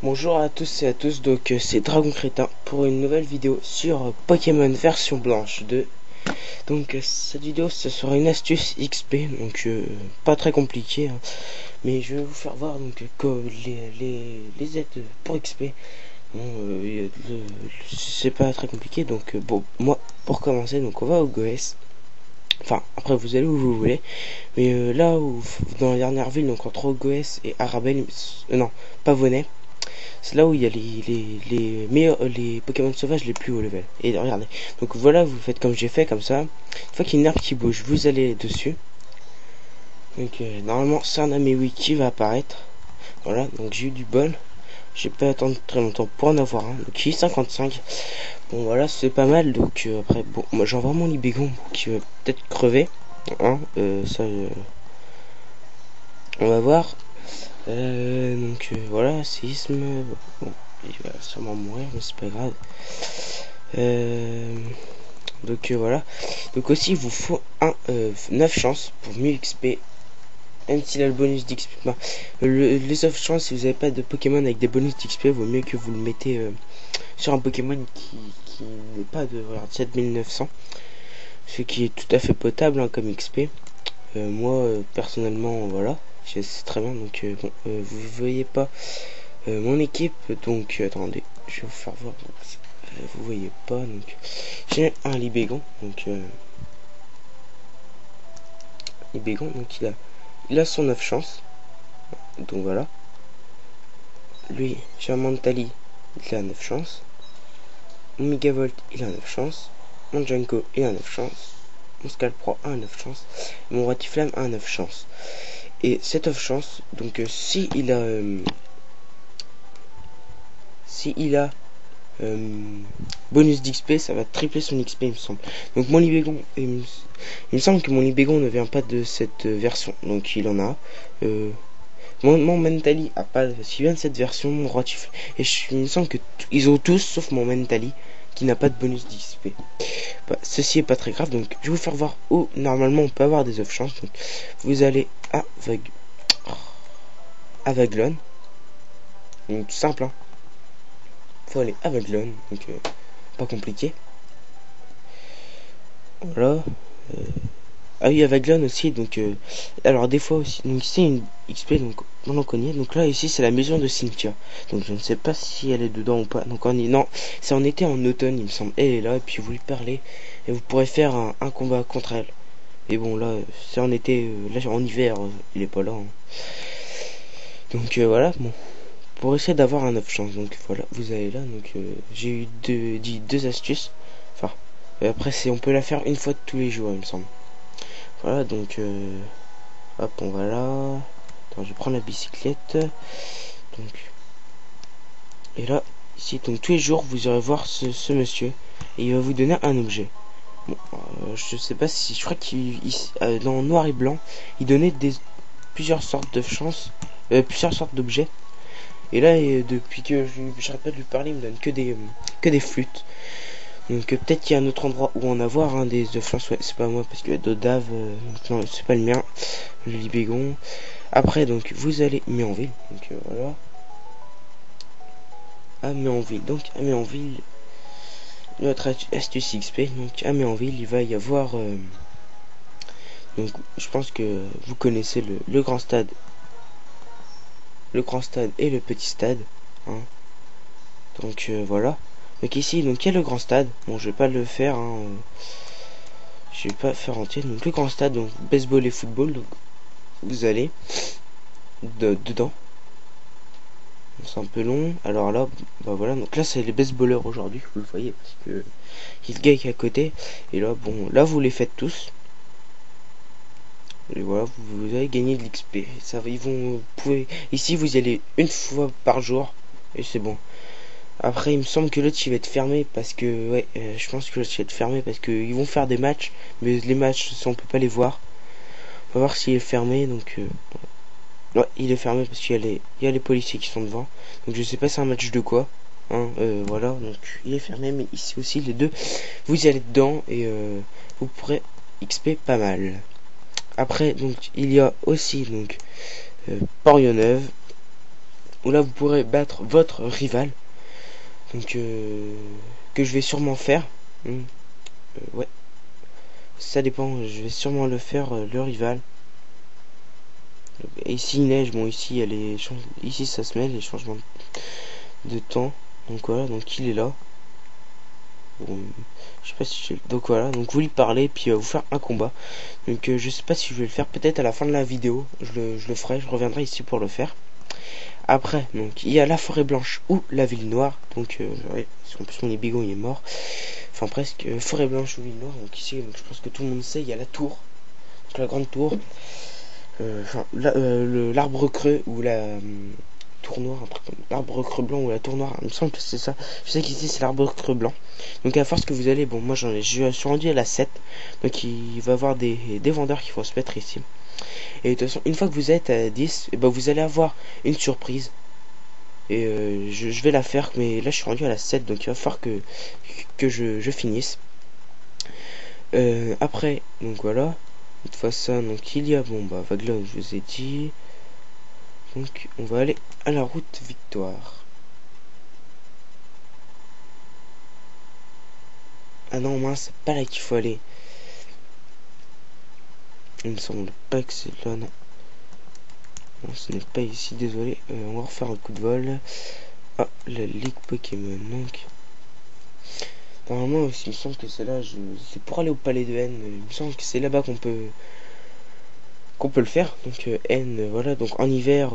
Bonjour à tous et à tous, donc c'est Dragon Crétin pour une nouvelle vidéo sur Pokémon version blanche 2. Donc cette vidéo ce sera une astuce XP, donc pas très compliqué, hein, mais je vais vous faire voir donc que les aides pour XP. Bon, c'est pas très compliqué, donc bon, moi pour commencer, donc on va au Goes. Enfin, après vous allez où vous voulez, mais là où dans la dernière ville, donc entre Goes et Arabelle, non, Pavonnet. C'est là où il y a les meilleurs, les Pokémon sauvages les plus haut level. Et regardez. Donc voilà, vous faites comme j'ai fait, comme ça. Une fois qu'il y a une herbe qui bouge, vous allez dessus. Donc normalement, c'est un Amewi qui va apparaître. Voilà, donc j'ai eu du bol. J'ai pas attendu très longtemps pour en avoir un. Donc il est 55. Bon voilà, c'est pas mal. Donc après, bon, moi j'envoie mon Libégon qui va peut-être crever. Hein, ça, on va voir. Voilà, séisme. Bon, il va sûrement mourir, mais c'est pas grave. Voilà. Donc aussi, il vous faut 9 chances pour 1000 XP. Même s'il a le bonus d'XP. Bah, les 9 chances, si vous n'avez pas de Pokémon avec des bonus d'XP, vaut mieux que vous le mettez sur un Pokémon qui n'est pas de 7900. Ce qui est tout à fait potable, hein, comme XP. Moi, personnellement, voilà. C'est très bien. Donc, bon, vous voyez pas mon équipe. Donc, attendez, je vais vous faire voir. Vous voyez pas. Donc, j'ai un Libégon. Donc, Libégon. Donc, il a son 9 chances. Donc, voilà. Lui, j'ai un Mentali. Il a 9 chances. Mon Megavolt, il a 9 chances. Mon Janko, il a 9 chances. Mon Scalpro a 9 chances. Mon Rotiflamme a 9 chances. Et cette 9 chances, donc si il a bonus d'XP, ça va tripler son XP, il me semble. Donc mon Libégon, il me semble que mon Libégon ne vient pas de cette version, donc il en a. Mon Mentali a pas, s'il vient de cette version, mon Rotiflamme. Et il me semble que ils ont tous, sauf mon Mentali, qui n'a pas de bonus d'XP. Bah, ceci est pas très grave, donc je vais vous faire voir où normalement on peut avoir des off chances. Donc vous allez à Avaglone, donc tout simple, hein. Faut aller à Avaglone, donc pas compliqué. Voilà. Ah oui, Avaglone aussi, donc alors des fois aussi, donc ici une XP, donc on en connaît. Donc là ici c'est la maison de Cynthia, donc je ne sais pas si elle est dedans ou pas. Donc non, c'est en été, en automne il me semble. Elle est là et puis vous lui parlez et vous pourrez faire un combat contre elle. Et bon là c'est en été, là en hiver il est pas là, hein. Donc voilà, bon, pour essayer d'avoir un 9 chances. Donc voilà, vous allez là. Donc j'ai eu deux astuces. Enfin, après on peut la faire une fois tous les jours, il me semble. Voilà, donc hop, on va là. Attends, je vais prendre la bicyclette. Donc, et là, ici, donc tous les jours, vous irez voir ce monsieur et il va vous donner un objet. Bon, je sais pas si, je crois qu'il dans noir et blanc, il donnait plusieurs sortes de chances, plusieurs sortes d'objets. Et là, depuis que j'arrête pas de lui parler, il me donne que des flûtes. Donc peut-être qu'il y a un autre endroit où en avoir, hein, des œufs chances. Ouais, c'est pas moi parce que Dodave, non, c'est pas le mien. Le Libégon. Après, donc vous allez Méonville. Donc voilà. À Méonville. Donc à Méonville, notre astuce XP. Donc à Méonville, il va y avoir. Donc je pense que vous connaissez le grand stade. Le grand stade et le petit stade, hein. Donc voilà. Donc ici, donc il y a le grand stade. Bon, je vais pas le faire, hein. Je vais pas faire entier. Donc le grand stade, donc baseball et football. Donc vous allez dedans. C'est un peu long. Alors là, bah voilà. Donc là, c'est les baseballeurs aujourd'hui. Vous le voyez parce que il y a le gars qui est à côté. Et là, bon, là vous les faites tous. Et voilà, vous allez gagner de l'XP. Ça va, vous pouvez. Ici, vous y allez une fois par jour et c'est bon. Après, il me semble que l'autre il va être fermé parce que ouais, je pense que l'autre il va être fermé parce que ils vont faire des matchs, mais les matchs on peut pas les voir. On va voir s'il est fermé. Donc ouais, il est fermé parce qu'il y a les policiers qui sont devant. Donc je sais pas c'est un match de quoi. Hein, voilà, donc il est fermé, mais ici aussi les deux, vous y allez dedans et vous pourrez XP pas mal. Après, donc il y a aussi donc Port-Neuve. où là vous pourrez battre votre rival. Donc que je vais sûrement faire. Ouais, ça dépend, je vais sûrement le faire, le rival. Et ici il neige, bon ici ici ça se met les changements de temps. Donc voilà, donc il est là. Bon, je sais pas si donc voilà, donc vous lui parlez puis vous faire un combat. Donc je sais pas si je vais le faire, peut-être à la fin de la vidéo, je le ferai, je reviendrai ici pour le faire. Après, donc il y a la forêt blanche ou la ville noire. Donc ouais, parce qu'en plus mon bigon il est mort. Enfin presque, forêt blanche ou ville noire. Donc ici, donc, je pense que tout le monde sait, il y a la tour, donc la grande tour. Enfin l'arbre creux ou la tour noire, un truc comme l'arbre creux blanc ou la tour noire, il me semble que c'est ça. Je sais qu'ici c'est l'arbre creux blanc. Donc à force que vous allez, bon moi je suis rendu à la 7. Donc il va y avoir des vendeurs qui vont se mettre ici. Et de toute façon, une fois que vous êtes à 10, et ben vous allez avoir une surprise. Et je vais la faire, mais là je suis rendu à la 7, donc il va falloir que je finisse. Après, donc voilà. Une fois ça, donc il y a, bon bah Vaglone, je vous ai dit. Donc on va aller à la route Victoire. Ah non mince, c'est pas là qu'il faut aller. Il me semble pas que c'est là, non. Non, ce n'est pas ici, désolé. On va refaire un coup de vol. Ah, la Ligue Pokémon, donc. Normalement aussi, il me semble que c'est là, c'est pour aller au palais de N. Il me semble que c'est là-bas qu'on peut le faire. Donc N, voilà, donc en hiver.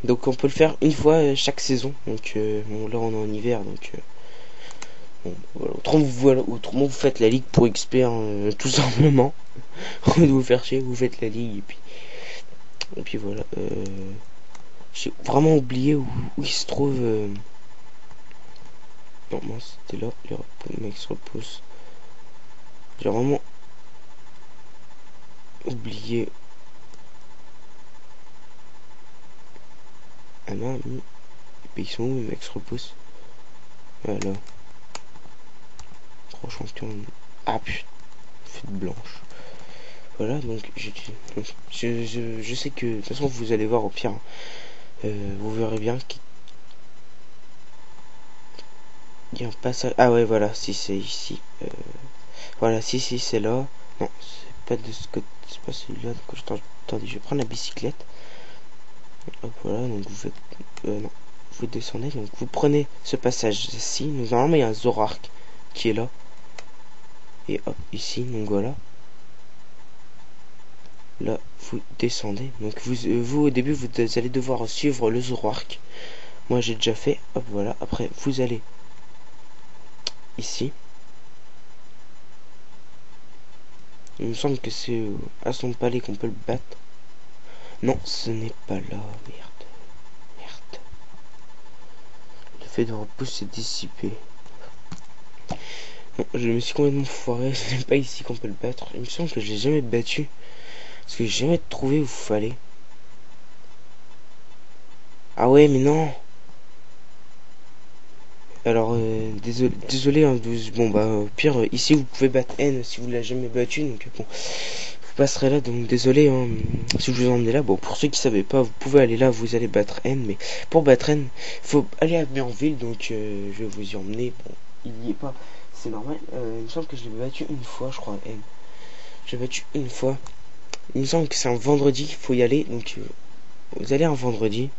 Donc on peut le faire une fois chaque saison. Donc bon, là on est en hiver, donc bon, voilà. Autrement vous faites la ligue pour XP, hein, tout simplement. Au lieu de vous faire chier, vous faites la ligue et puis voilà. J'ai vraiment oublié où il se trouve. Non, moi c'était là, les mecs se repoussent. J'ai vraiment oublié. Ah non, ils sont où les mecs se repoussent? Voilà. 3 champions. Ah putain, fête blanche. Voilà, donc je sais que de toute façon vous allez voir au pire. Vous verrez bien qu'il y a un passage. Ah ouais, voilà, si c'est ici. Voilà, si c'est là. Non, c'est pas de ce côté, c'est pas celui-là. Donc attendez, je vais prendre la bicyclette. Hop, voilà, donc vous faites. Non, vous descendez, donc vous prenez ce passage-ci. Donc normalement il y a un Zoroark qui est là. Et hop, ici, donc voilà. Là, vous descendez. Donc vous au début, vous allez devoir suivre le Zoroark. Moi, j'ai déjà fait. Hop, voilà. Après, vous allez ici. Il me semble que c'est à son palais qu'on peut le battre. Non, ce n'est pas là. Merde. Merde. Le fait de repos s'est dissipé. Non, je me suis complètement foiré. Ce n'est pas ici qu'on peut le battre. Il me semble que je l'ai jamais battu. Parce que j'ai jamais trouvé où il fallait. Ah ouais, mais non. Alors, désolé, hein, bon bah au pire, ici vous pouvez battre N si vous l'avez jamais battu, donc bon, vous passerez là, donc désolé, hein, si je vous emmenez là, bon pour ceux qui savaient pas, vous pouvez aller là, vous allez battre N, mais pour battre N, il faut aller à Bienville, donc je vais vous y emmener, bon, il n'y est pas, c'est normal, il me semble que je l'ai battu une fois, je crois, N, j'ai battu une fois, il me semble que c'est un vendredi qu'il faut y aller, donc vous allez un vendredi,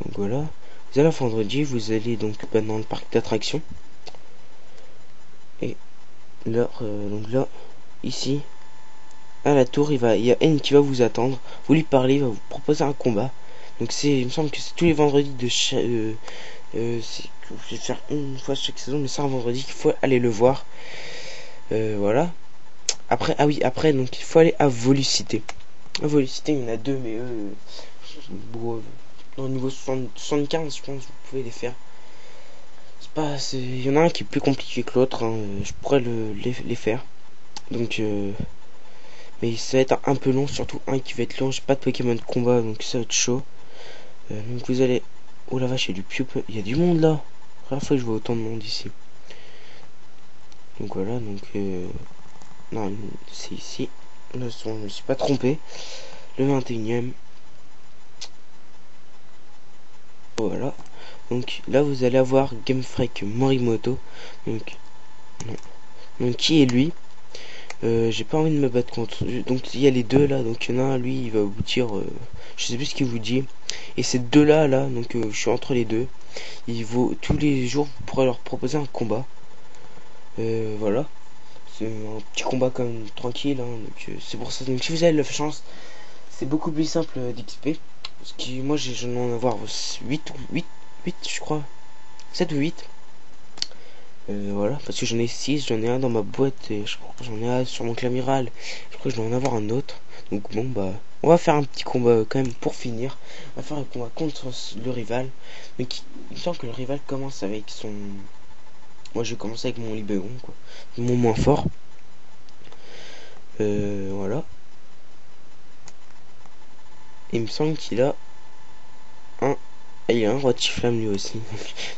donc voilà. Vous allez un vendredi, vous allez donc dans le parc d'attractions. Et là, donc là, ici, à la tour, il y a N qui va vous attendre. Vous lui parlez, il va vous proposer un combat. Donc il me semble que c'est tous les vendredis de chaque... je vais faire une fois chaque saison, mais c'est un vendredi qu'il faut aller le voir. Voilà. Après, ah oui, après, donc il faut aller à Volucité. À Volucité, il y en a deux, mais bon, au niveau 75, je pense que vous pouvez les faire. Il y en a un qui est plus compliqué que l'autre, hein. Je pourrais les faire. Donc, mais ça va être un peu long, surtout un qui va être long. J'ai pas de Pokémon de combat, donc ça va être chaud. Donc vous allez. Oh la vache, il y a du pioupe. Il y a du monde là. Première fois que je vois autant de monde ici. Donc voilà, donc non, c'est ici. Là, je me suis pas trompé. Le 21ème. Voilà. Donc là vous allez avoir Game Freak Morimoto. Donc, non. Donc qui est lui? J'ai pas envie de me battre contre. Donc il y a les deux là. Donc il y en a un, lui il va vous dire, je sais plus ce qu'il vous dit. Et ces deux là donc je suis entre les deux. Tous les jours vous pourrez leur proposer un combat. Voilà. C'est un petit combat quand même tranquille. Donc c'est pour ça. Donc si vous avez la chance, c'est beaucoup plus simple d'XP. Parce que moi j'en ai en avoir 8 je crois. 7 ou 8. Voilà, parce que j'en ai 6, j'en ai un dans ma boîte et je crois que j'en ai un sur mon clamiral. Je crois que je dois en avoir un autre. Donc bon bah on va faire un petit combat quand même pour finir. On va faire un combat contre le rival. Mais il me semble que le rival commence avec son. Moi je vais commencer avec mon Libéon quoi. Mon moins fort. Voilà. Et il me semble qu'il a un. Ah, il a un roi de flamme lui aussi.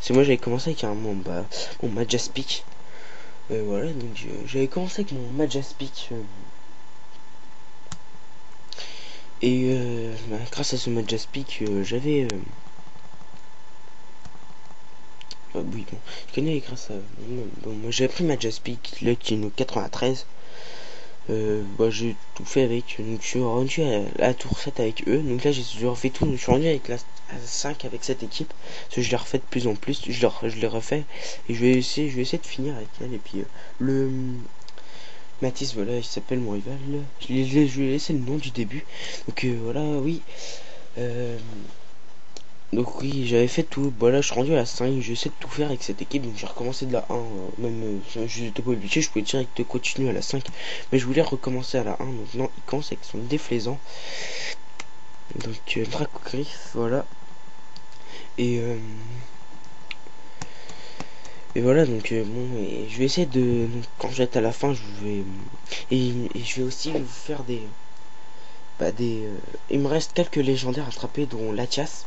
C'est moi j'avais commencé avec mon Majaspic. Voilà, donc j'avais commencé avec mon Majaspic. Grâce à ce Majaspic, j'avais. Oui, bon, je connais grâce à. Bon, moi j'avais pris Majaspic, là qui est une 93. J'ai tout fait avec. Donc je suis rendu à la tour 7 avec eux. Donc là j'ai refait tout. Je suis rendu avec la 5 avec cette équipe. Parce que je l'ai refait de plus en plus. Je l'ai refait. Et je vais essayer de finir avec elle. Et puis le. Mathis, voilà, il s'appelle mon rival. Je lui ai laissé le nom du début. Donc voilà, oui. Donc oui, j'avais fait tout. Voilà, je suis rendu à la 5. J'essaie de tout faire avec cette équipe. Donc j'ai recommencé de la 1. Même je n'étais pas obligé, je pouvais direct continuer à la 5. Mais je voulais recommencer à la 1. Donc non, il commence avec son déflaisant. Donc Dracogriff, voilà. Et voilà, donc bon, et je vais essayer de. Donc, quand je vais être à la fin, je vais. Et je vais aussi vous faire des. Il me reste quelques légendaires à attraper, dont Latias.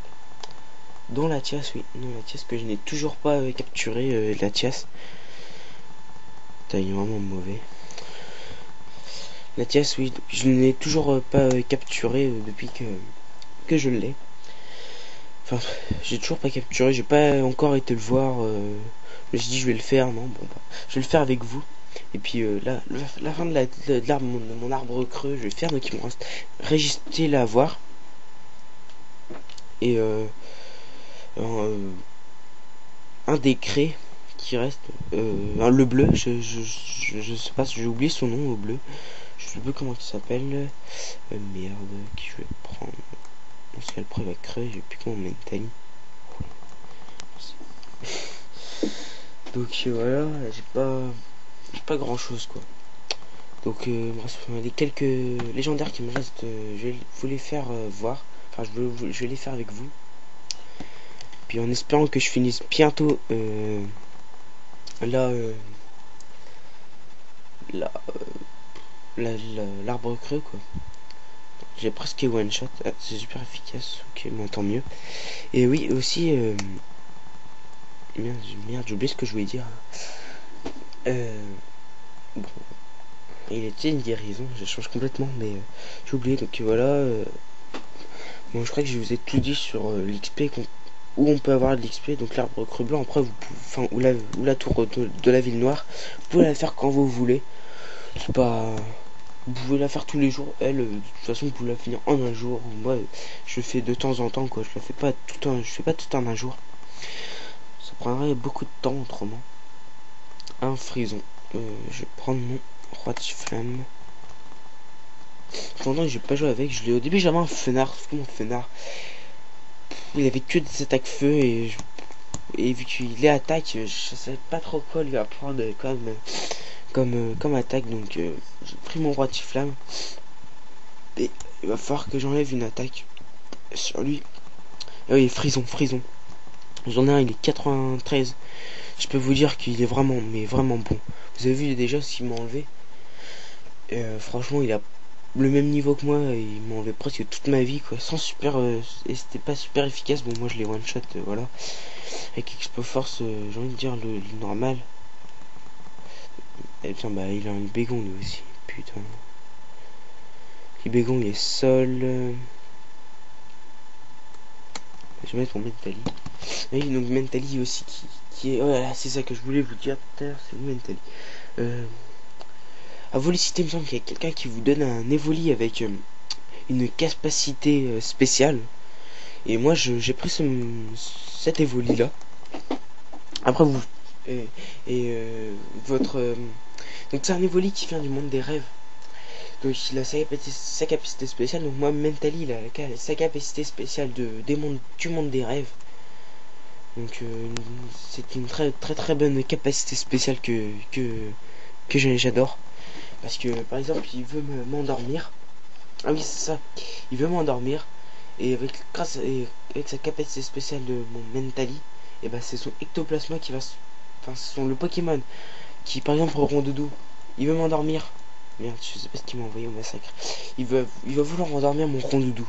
Dont Latias, oui. Non, Latias que je n'ai toujours pas capturé. Latias. Putain, il est vraiment mauvais. Latias, oui. Je ne l'ai toujours pas capturé depuis que je l'ai. Enfin, j'ai toujours pas capturé. J'ai pas encore été le voir. Je me suis dit, je vais le faire. Non, bon, bah, je vais le faire avec vous. Et puis là, la fin de l'arbre, mon arbre creux, je vais le faire. Donc il me reste Régistile à voir. Et un décret qui reste. Le bleu, je sais pas, j'ai oublié son nom au bleu. Je sais pas comment il s'appelle. Merde, qui je vais prendre. On se fait le preuve avec creux, j'ai plus comment Mentali. Donc voilà, j'ai pas grand chose quoi. Donc les quelques légendaires qui me restent, je vais vous les faire voir. Enfin, je vais les faire avec vous. Puis en espérant que je finisse bientôt là, l'arbre creux quoi. J'ai presque one shot. Ah, c'est super efficace. Ok, bon, tant mieux. Et oui, aussi. Merde, j'ai oublié ce que je voulais dire. Bon, il était une guérison, je change complètement, mais j'ai oublié. Donc voilà. Bon, je crois que je vous ai tout dit sur l'XP où on peut avoir de l'XP. Donc l'arbre creux blanc. Après, ou la tour de la ville noire. Vous pouvez la faire quand vous voulez. C'est pas. Vous pouvez la faire tous les jours. Elle, de toute façon, vous pouvez la finir en un jour. Moi, je fais de temps en temps, quoi. Je fais pas tout en un jour. Ça prendrait beaucoup de temps autrement. Un frison. Je vais prendre mon roi de flamme. Pendant que j'ai pas joué avec, au début j'avais un fenard, sauf que mon fenard, il avait que des attaques feu et vu qu'il est attaque, je savais pas trop quoi lui apprendre comme attaque, donc j'ai pris mon roi de flamme et il va falloir que j'enlève une attaque sur lui. Ah oui, frison. J'en ai un, il est 93. Je peux vous dire qu'il est vraiment, mais vraiment bon. Vous avez vu déjà ce qu'il m'a enlevé. Franchement, il a le même niveau que moi. Il m'a enlevé presque toute ma vie, quoi. Sans super. Et c'était pas super efficace. Bon, moi je l'ai one shot, voilà. Avec Expo Force, j'ai envie de dire le normal. Et putain, bah il a un bégon lui aussi. Putain. Le bégon il est sol. Je vais mettre mon Mentally. Oui, donc Mentally aussi qui est... Oh là là, c'est ça que je voulais vous dire tout à l'heure, c'est le Mentally. À Volicité, il me semble qu'il y a quelqu'un qui vous donne un Evoli avec une capacité spéciale. Et moi, j'ai pris cet Evoli là. Après, vous... votre... donc c'est un Evoli qui vient du monde des rêves. Donc il a sa capacité spéciale. Donc moi, Mentally, il a sa capacité spéciale du monde des rêves. Donc c'est une très très très bonne capacité spéciale que j'adore. Parce que par exemple, il veut m'endormir. Ah oui, c'est ça. Il veut m'endormir. Et avec sa capacité spéciale de mon Mentally, et ben c'est son ectoplasma qui va... Enfin, ce sont le Pokémon qui, par exemple, Rondoudou, il veut m'endormir. Merde, je sais pas ce qu'il m'a envoyé au massacre. Il va vouloir endormir mon Rondoudou.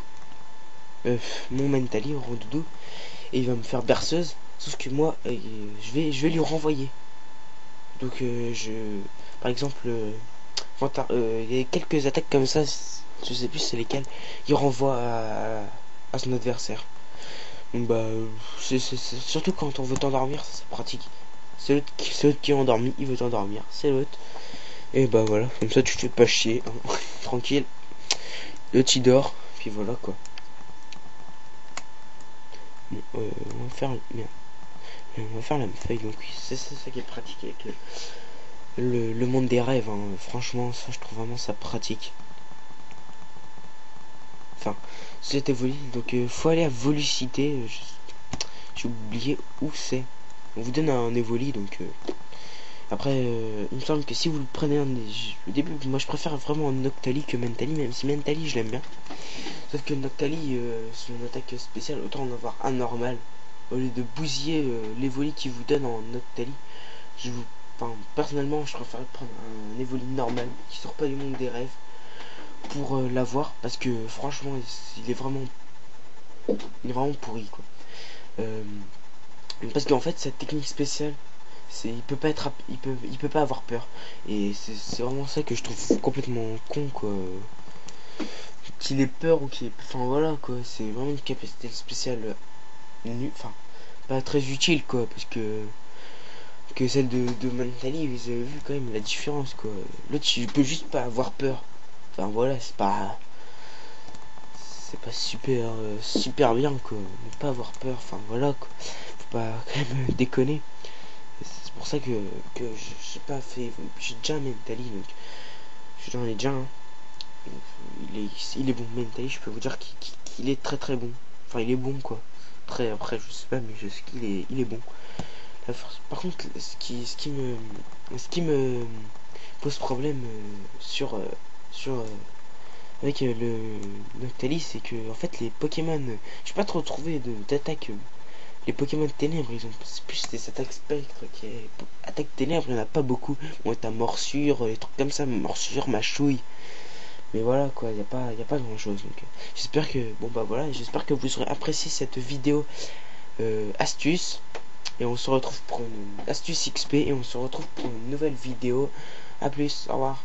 Mon Mentally, Rondoudou. Et il va me faire berceuse. Sauf que moi, je vais lui renvoyer. Donc, par exemple, il y a quelques attaques comme ça, je sais plus c'est lesquelles, il renvoie à son adversaire. Donc, bah, c'est surtout quand on veut t'endormir, ça c'est pratique. C'est l'autre qui est endormi, il veut t'endormir, c'est l'autre. Et bah voilà, comme ça tu te fais pas chier, hein. Tranquille. L'autre il dort, puis voilà quoi. Bon, on va faire... Merde. On va faire la même feuille, donc oui, c'est ça qui est pratique avec le monde des rêves, hein. Franchement, ça je trouve vraiment ça pratique. Enfin, c'était Voli, donc faut aller à Volicité. J'ai oublié où c'est. On vous donne un Evoli, donc après, il me semble que si vous le prenez au début, moi je préfère vraiment un Noctali que Mentally, même si Mentally je l'aime bien. Sauf que Noctali, son attaque spéciale, autant en avoir un normal. Au lieu de bousiller l'Evoli qui vous donne en Noctali, enfin, personnellement, je préfère prendre un Evoli normal qui sort pas du monde des rêves pour l'avoir, parce que franchement, il est vraiment pourri quoi. Parce qu'en fait, cette technique spéciale, il peut pas avoir peur, et c'est vraiment ça que je trouve complètement con quoi. Qu'il ait peur ou qu'il ait... Enfin voilà quoi, c'est vraiment une capacité spéciale enfin pas très utile quoi, parce que celle de Mentally, vous avez vu quand même la différence quoi. L'autre il peut juste pas avoir peur. Enfin voilà, c'est pas super bien quoi, ne pas avoir peur. Enfin voilà quoi, faut pas quand même déconner. C'est pour ça que j'ai pas fait... J'ai déjà un Mentally, donc j'en ai déjà un. Il est bon, Mentally, je peux vous dire qu'il est très très bon. Enfin, il est bon quoi. Après, je sais pas, mais je sais il est bon. Par contre, ce qui me pose problème avec le Noctali, c'est que en fait les Pokémon, je pas trop trouvé d'attaque. Les Pokémon ténèbres, ils ont plus des attaques spectres qui est... Attaque ténèbres, il n'y en a pas beaucoup. Bon, t'as morsure, les trucs comme ça, morsure, mâchouille. Mais voilà quoi, il n'y a pas grand chose. Donc j'espère que... Bon bah voilà, j'espère que vous aurez apprécié cette vidéo astuce. Et on se retrouve pour une astuce XP. Et on se retrouve pour une nouvelle vidéo. A plus, au revoir.